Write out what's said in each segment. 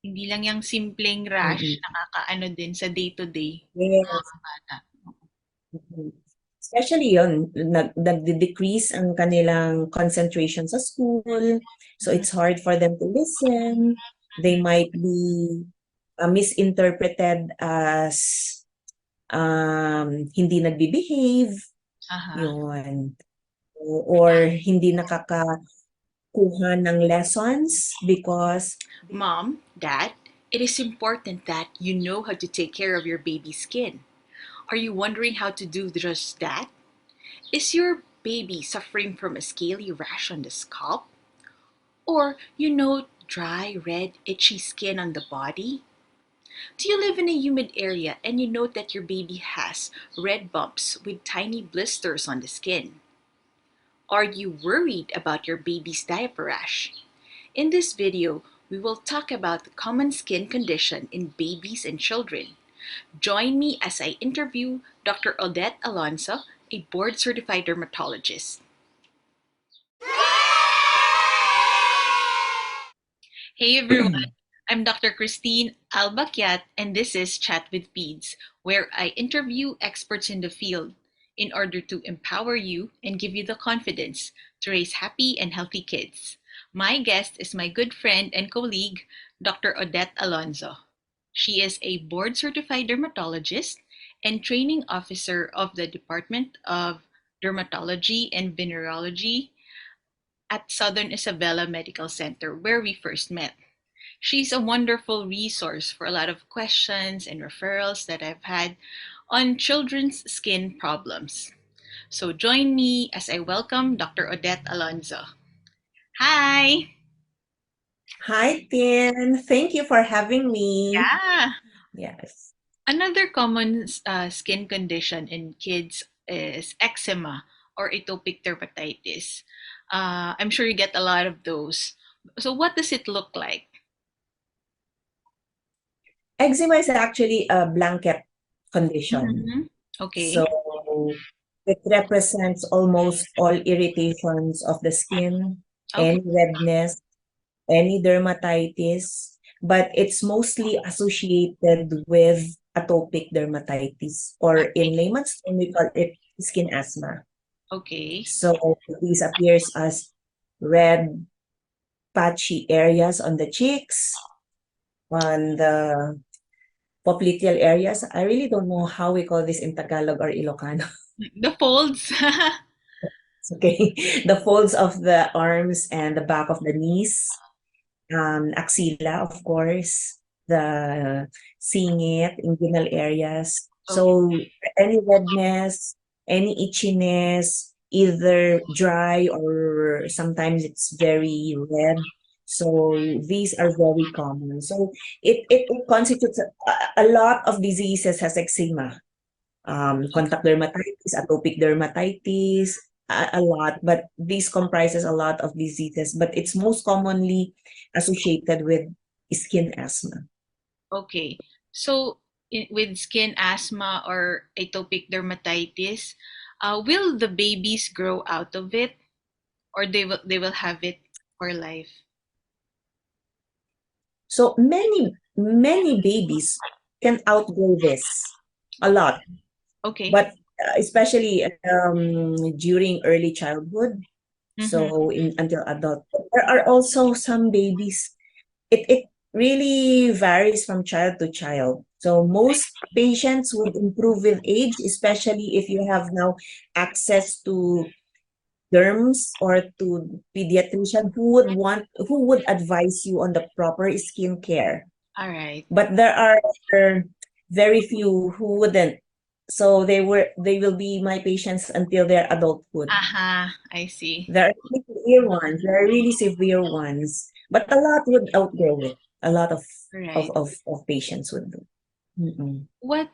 Hindi lang yung simpleng rash, Mm-mm. nakakaano din sa day-to-day ng Yes. mga bata. Mm. Especially yun, nagde-decrease ang kanilang concentration sa school. So Mhm, it's hard for them to listen. They mhm. might be misinterpreted as hindi nagbe-behave, Aha. yun. Or hindi nakakakuha ng lessons because Mom, Dad, it is important that you know how to take care of your baby's skin. Are you wondering how to do just that? Is your baby suffering from a scaly rash on the scalp? Or, dry, red, itchy skin on the body? Do you live in a humid area and you note that your baby has red bumps with tiny blisters on the skin? Are you worried about your baby's diaper rash? In this video, we will talk about the common skin condition in babies and children. Join me as I interview Dr. Odette Alonzo, a board certified dermatologist. Hey everyone, I'm Dr. Kristine Alba Kiat, and this is Chat with Peds, where I interview experts in the field in order to empower you and give you the confidence to raise happy and healthy kids. My guest is my good friend and colleague, Dr. Odette Alonzo. She is a board certified dermatologist and training officer of the Department of Dermatology and Venereology at Southern Isabela Medical Center, where we first met. She's a wonderful resource for a lot of questions and referrals that I've had on children's skin problems. So join me as I welcome Dr. Odette Alonzo. Hi! hi, Tin. Thank you for having me. Yeah. Yes. Another common skin condition in kids is eczema or atopic dermatitis. I'm sure you get a lot of those. So, what does it look like? Eczema is actually a blanket condition. Mhm. Okay. So it represents almost all irritations of the skin, Okay. any redness, any dermatitis, but it's mostly associated with atopic dermatitis, or Okay. in layman's term, we call it skin asthma. Okay. So this appears as red patchy areas on the cheeks, on the popliteal areas. I really don't know how we call this in Tagalog or Ilocano. The folds. It's okay. The folds of the arms and the back of the knees, axilla, of course, the singit, inguinal areas. Okay. So any redness, any itchiness, either dry or sometimes it's very red. So these are very common. So it constitutes a lot of diseases has eczema, contact dermatitis, atopic dermatitis, a lot, but this comprises a lot of diseases, but it's most commonly associated with skin asthma. Okay. So, with skin asthma or atopic dermatitis, will the babies grow out of it, or they will have it for life? So many babies can outgrow this a lot, Okay. but especially during early childhood, Mm-hmm. so in until adult. There are also some babies. It really varies from child to child. So most patients would improve with age, especially if you have now access to derms or to pediatrician who would advise you on the proper skin care. All right. But there are very few who wouldn't. So they will be my patients until their adulthood. Aha, I see. There are really severe ones, but a lot would outgrow it. A lot All right. of patients would do. Mm-mm. What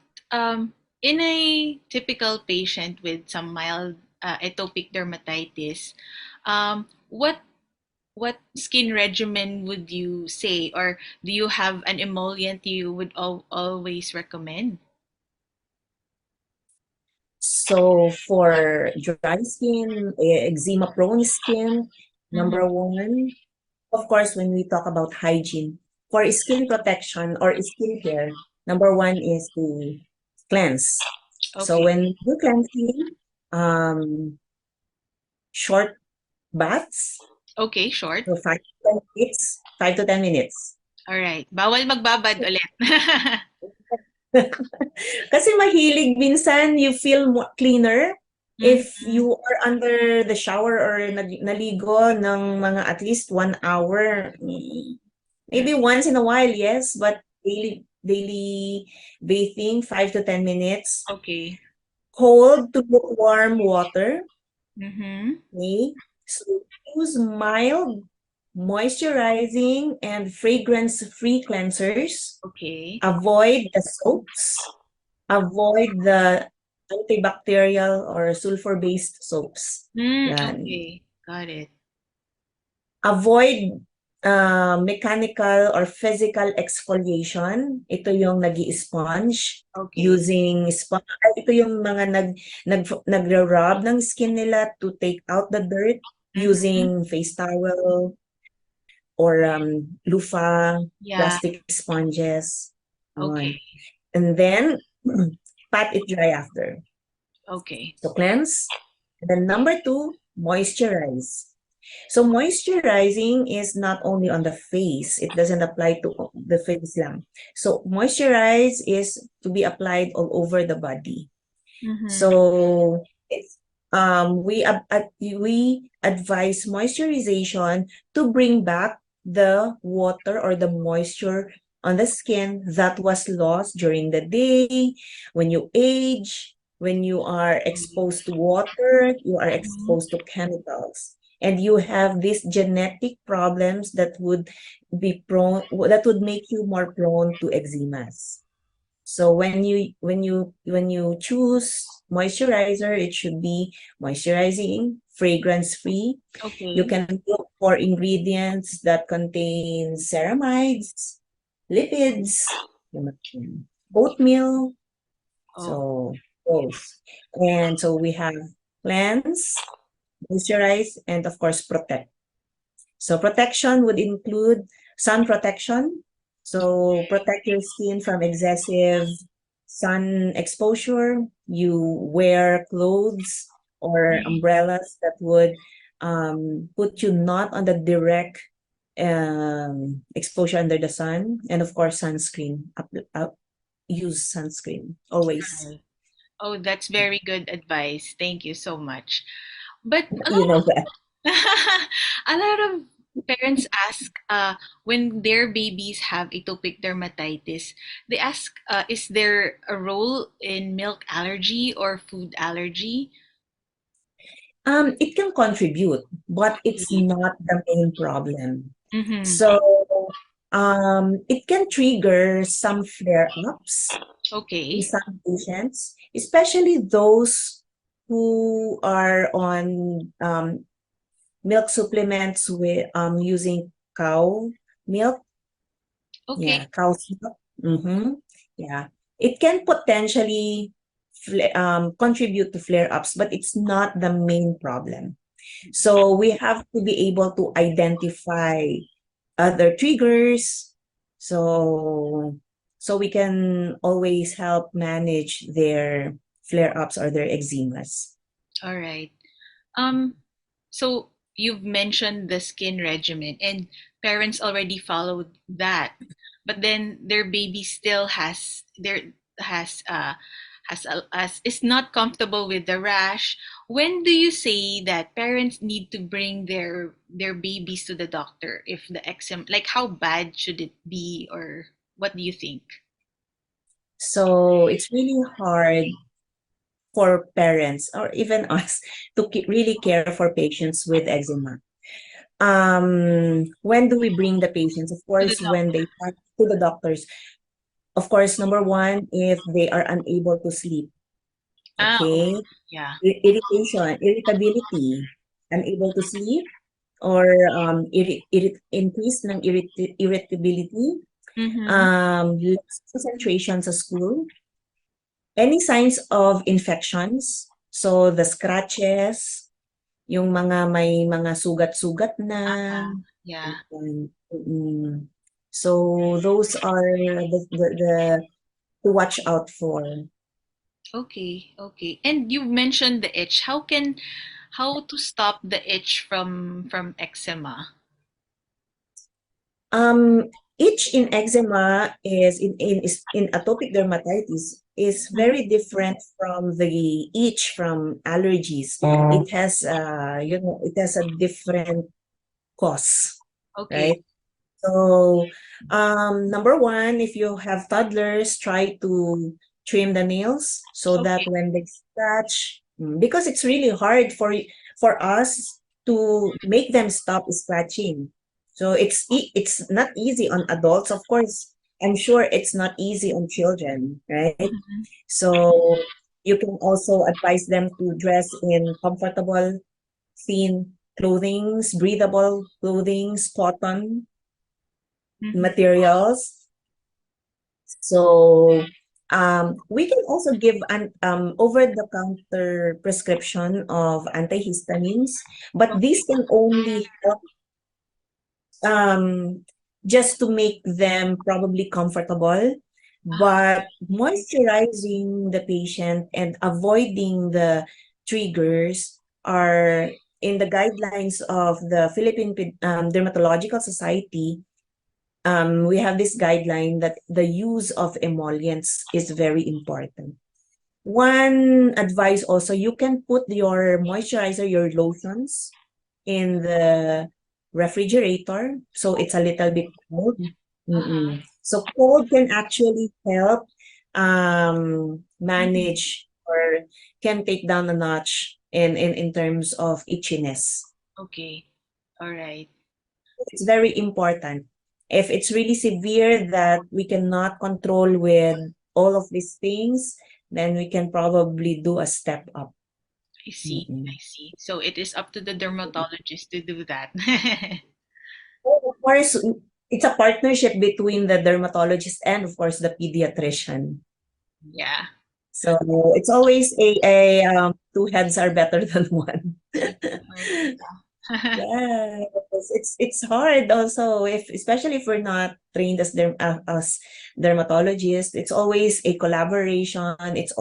in a typical patient with some mild atopic dermatitis, what skin regimen would you say, or do you have an emollient you would always recommend? So for dry skin, eczema prone skin, Mm-hmm. number one, of course, when we talk about hygiene, for skin protection or skincare, number one is to cleanse. So Okay. when you're cleansing, um, short baths, Okay, short. so 5 to 10 minutes, 5 to 10 minutes. All right. Bawal magbabad ulit. Kasi mahilig minsan you feel more cleaner if Mhm. you are under the shower or naligo ng mga at least 1 hour. Mm. Maybe once in a while, yes, but daily bathing, 5 to 10 minutes. Okay. Cold to lukewarm water. Mhm. Okay. So use mild, moisturizing, and fragrance-free cleansers. Okay. Avoid the soaps. Avoid the antibacterial or sulfur-based soaps. Yan. Okay. Got it. Avoid mechanical or physical exfoliation. Ito yung nag-i-sponge Okay. using sponge. Ito yung mga nagra-rub ng skin nila to take out the dirt Mhm. using face towel or loofah, Yeah. plastic sponges. Okay. Yun. And then, pat it dry after. Okay. So cleanse. And then number two, moisturize. So moisturizing is not only on the face, it doesn't apply to the face lang. So moisturize is to be applied all over the body. Mhm. So it's we advise moisturization to bring back the water or the moisture on the skin that was lost during the day, when you age, when you are exposed to water, you are Mhm. exposed to chemicals, and you have these genetic problems that would that would make you more prone to eczemas. So when you choose moisturizer, it should be moisturizing, fragrance free. You Okay. can look for ingredients that contain ceramides, lipids, oatmeal, Oh. so those. And so we have cleanse, moisturize, and of course protect. So protection would include sun protection. So protect your skin from excessive sun exposure. You wear clothes or umbrellas that would put you not on the direct exposure under the sun. And of course, sunscreen. Use sunscreen always. Right. Oh, that's very good advice. Thank you so much. But a You lot know of that. a lot of parents ask when their babies have atopic dermatitis, they ask is there a role in milk allergy or food allergy? It can contribute, but it's Okay. not the main problem. Mm-hmm. So, it can trigger some flare-ups in Okay. some patients, especially those who are on milk supplements with using cow milk. Okay. Yeah, cow's milk. Mm-hmm. Yeah, it can potentially contribute to flare-ups, but it's not the main problem. So we have to be able to identify other triggers. So so we can always help manage their flare-ups or their eczemas. All right. Um, so you've mentioned the skin regimen and parents already followed that, but then their baby still has is not comfortable with the rash. When do you say that parents need to bring their babies to the doctor if the eczema, like how bad should it be, or what do you think? So it's really hard for parents or even us to really care for patients with eczema. When do we bring the patients? Of To the course, when doctor. they talk to the doctors. Of course, number one, if they are unable to sleep. Ah, Okay. okay. Yeah. Irritation, irritability, unable to sleep, or increase ng irritability, Mm-hmm. less concentration sa school, any signs of infections, so the scratches, yung mga may mga sugat-sugat na, Yeah. mm, mm. So those are the to watch out for. Okay, okay. And you mentioned the itch. How to stop the itch from eczema? Um, Itch in eczema in atopic dermatitis is Mhm. very different from the itch from allergies. It has it has a different cause, Okay. right? So, number one, if you have toddlers, try to trim the nails so that Okay. when they scratch, because it's really hard for us to make them stop scratching. So it's not easy on adults, of course. I'm sure it's not easy on children, right? Mhm. So you can also advise them to dress in comfortable, thin clothings, breathable clothings, cotton Mhm. materials. So we can also give an over-the-counter prescription of antihistamines, but Okay. these can only help um, just to make them probably comfortable. Uh-huh. But moisturizing the patient and avoiding the triggers are in the guidelines of the Philippine Dermatological Society. We have this guideline that the use of emollients is very important. One advice also, you can put your moisturizer, your lotions in the refrigerator so it's a little bit cold. Uh-huh. So cold can actually help Mhm. manage or can take down a notch in terms of itchiness. Okay. All right. It's very important. If it's really severe that we cannot control with all of these things, then we can probably do a step up. I see. Mm-mm. I see. So it is up to the dermatologist to do that. Of course, it's a partnership between the dermatologist and, of course, the pediatrician. Yeah. So it's always two heads are better than one. Definitely. Yeah. Yes, it's hard also if especially if we're not trained as dermatologists. It's always a collaboration. It's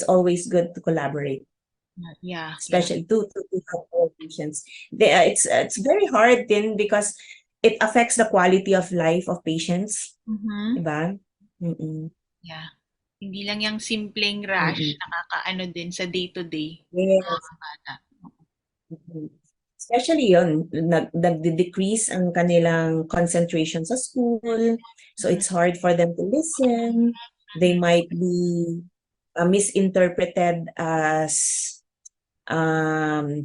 always good to collaborate, Yeah. Yeah. especially to help our patients. It's very hard then because it affects the quality of life of patients, Mhm. diba? Mm-mm, Yeah. Hindi lang yung simpleng rash, mm-mm. nakakaano din sa day-to-day ng Yes. mga bata. Mm. Especially yun, nagde-decrease ang kanilang concentration sa school. So Mhm. it's hard for them to listen. They might be misinterpreted as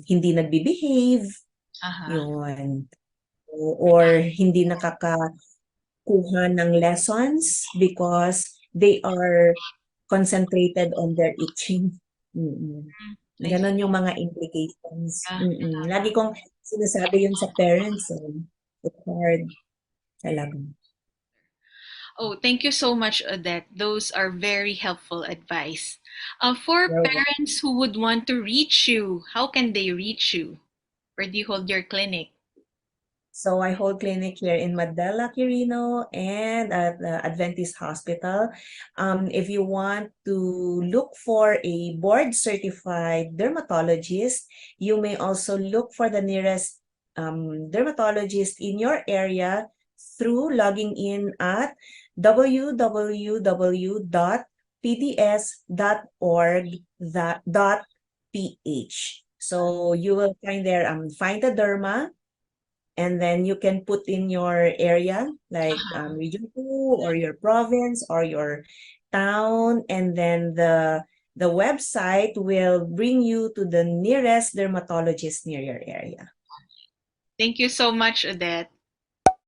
hindi nagbe-behave, Aha. yun. Or hindi nakakakuha ng lessons because they are concentrated on their itching. Mm. Hmm, I see. Ganon yung mga implications. Yeah. Lagi kong sinasabi yun sa parents. It's hard talaga. Oh, thank you so much, Odette. Those are very helpful advice. For parents who would want to reach you, how can they reach you? Where do you hold your clinic? So I hold clinic here in Maddela, Quirino, and at the Adventist Hospital. If you want to look for a board certified dermatologist, you may also look for the nearest dermatologist in your area through logging in at www.pds.org.ph. So you will find there Find a Derma, and then you can put in your area like region 2 or your province or your town, and then the website will bring you to the nearest dermatologist near your area. Thank you so much, Odette.